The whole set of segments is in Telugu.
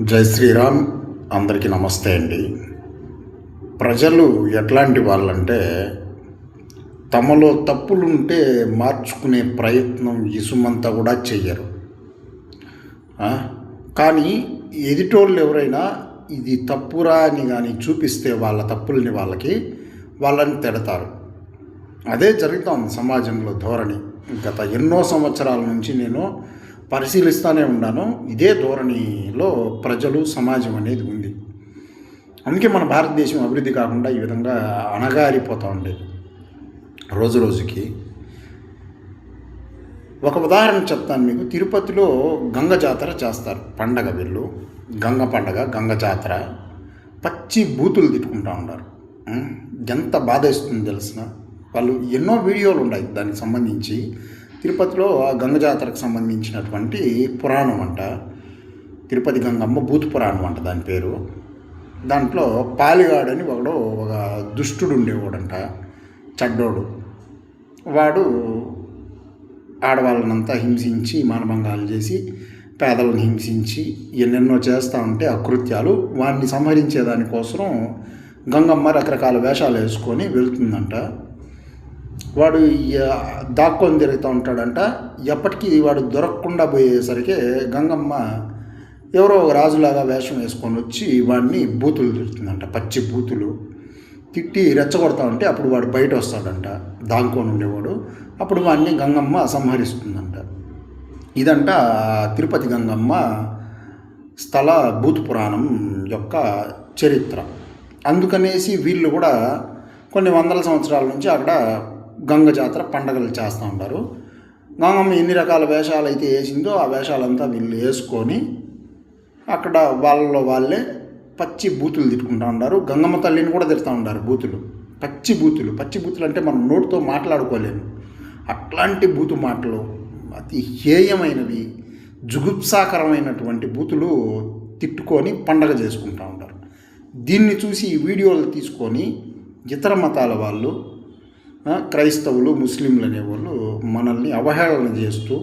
జై శ్రీరామ్. అందరికీ నమస్తే అండి. ప్రజలు ఎట్లాంటి వాళ్ళంటే తమలో తప్పులుంటే మార్చుకునే ప్రయత్నం ఇసుమంతా కూడా చెయ్యరు. కానీ ఎదుటోళ్ళు ఎవరైనా ఇది తప్పురా అని కానీ చూపిస్తే వాళ్ళ తప్పుల్ని వాళ్ళని తిడతారు. అదే జరుగుతోంది సమాజంలో ధోరణి. గత ఎన్నో సంవత్సరాల నుంచి నేను పరిశీలిస్తూనే ఉన్నాను. ఇదే ధోరణిలో ప్రజలు సమాజం అనేది ఉంది. అందుకే మన భారతదేశం అభివృద్ధి కాకుండా ఈ విధంగా అణగారిపోతూ ఉండేది రోజు రోజుకి. ఒక ఉదాహరణ చెప్తాను మీకు. తిరుపతిలో గంగ జాతర చేస్తారు. పండగ వీళ్ళు గంగ పండగ, గంగ జాతర. పచ్చి బూతులు తిట్టుకుంటూ ఉంటారు. ఎంత బాధేస్తుంది తెలిసిన. వాళ్ళు ఎన్నో వీడియోలు ఉన్నాయి దానికి సంబంధించి. తిరుపతిలో ఆ గంగ జాతరకు సంబంధించినటువంటి పురాణం అంట, తిరుపతి గంగమ్మ భూత పురాణం అంట దాని పేరు. దాంట్లో పాలిగాడని ఒక దుష్టుడు ఉండేవాడంట, చెడ్డోడు. వాడు ఆడవాళ్ళనంతా హింసించి మానభంగాలు చేసి పేదలను హింసించి ఎన్నెన్నో చేస్తూ ఉంటే అకృత్యాలు. వాడిని సంహరించేదానికోసం గంగమ్మ రకరకాల వేషాలు వేసుకొని వెళ్తుందంట. వాడు దాక్కొని తిరుగుతూ ఉంటాడంట. ఎప్పటికీ వాడు దొరకకుండా పోయేసరికి గంగమ్మ ఎవరో ఒక రాజులాగా వేషం వేసుకొని వచ్చి వాడిని బూతులు తిడుతుందంట, పచ్చి బూతులు తిట్టి రెచ్చగొడతా ఉంటే అప్పుడు వాడు బయట వస్తాడంట, దాక్కొని ఉండేవాడు. అప్పుడు వాడిని గంగమ్మ సంహరిస్తుందంట. ఇదంట తిరుపతి గంగమ్మ స్థల భూత పురాణం యొక్క చరిత్ర. అందుకనేసి వీళ్ళు కూడా కొన్ని వందల సంవత్సరాల నుంచి అక్కడ గంగ జాతర పండగలు చేస్తూ ఉంటారు. గంగమ్మ ఎన్ని రకాల వేషాలు అయితే వేసిందో ఆ వేషాలంతా వీళ్ళు వేసుకొని అక్కడ వాళ్ళే పచ్చి బూతులు తిట్టుకుంటూ ఉంటారు. గంగమ్మ తల్లిని కూడా తిడుతూ ఉంటారు బూతులు, పచ్చి బూతులు అంటే మనం నోటితో మాట్లాడుకోలేము. అట్లాంటి బూతు మాటలు, అతి హేయమైనవి, జుగుప్సాకరమైనటువంటి బూతులు తిట్టుకొని పండగ చేసుకుంటూ ఉంటారు. దీన్ని చూసి వీడియోలు తీసుకొని ఇతర మతాల వాళ్ళు, క్రైస్తవులు, ముస్లింలు అనేవాళ్ళు మనల్ని అవహేళన చేస్తూ,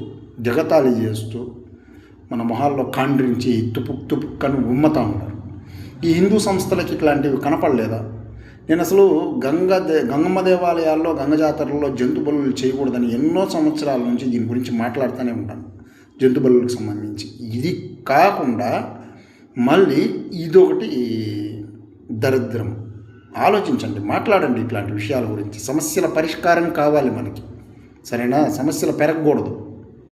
జగతాళి చేస్తూ, మన మొహాల్లో కాండ్రించి తుపుక్కని ఉమ్మతా ఉన్నారు. ఈ హిందూ సంస్థలకి ఇట్లాంటివి కనపడలేదా? నేను అసలు గంగమ్మ దేవాలయాల్లో, గంగ జాతరలో జంతు బలులు చేయకూడదని ఎన్నో సంవత్సరాల నుంచి దీని గురించి మాట్లాడుతూనే ఉంటాను, జంతు బలులకు సంబంధించి. ఇది కాకుండా మళ్ళీ ఇదొకటి దరిద్రం. ఆలోచించండి, మాట్లాడండి ఇట్లాంటి విషయాల గురించి. సమస్యల పరిష్కారం కావాలి మనకి, సరేనా? సమస్యలు పెరగకూడదు.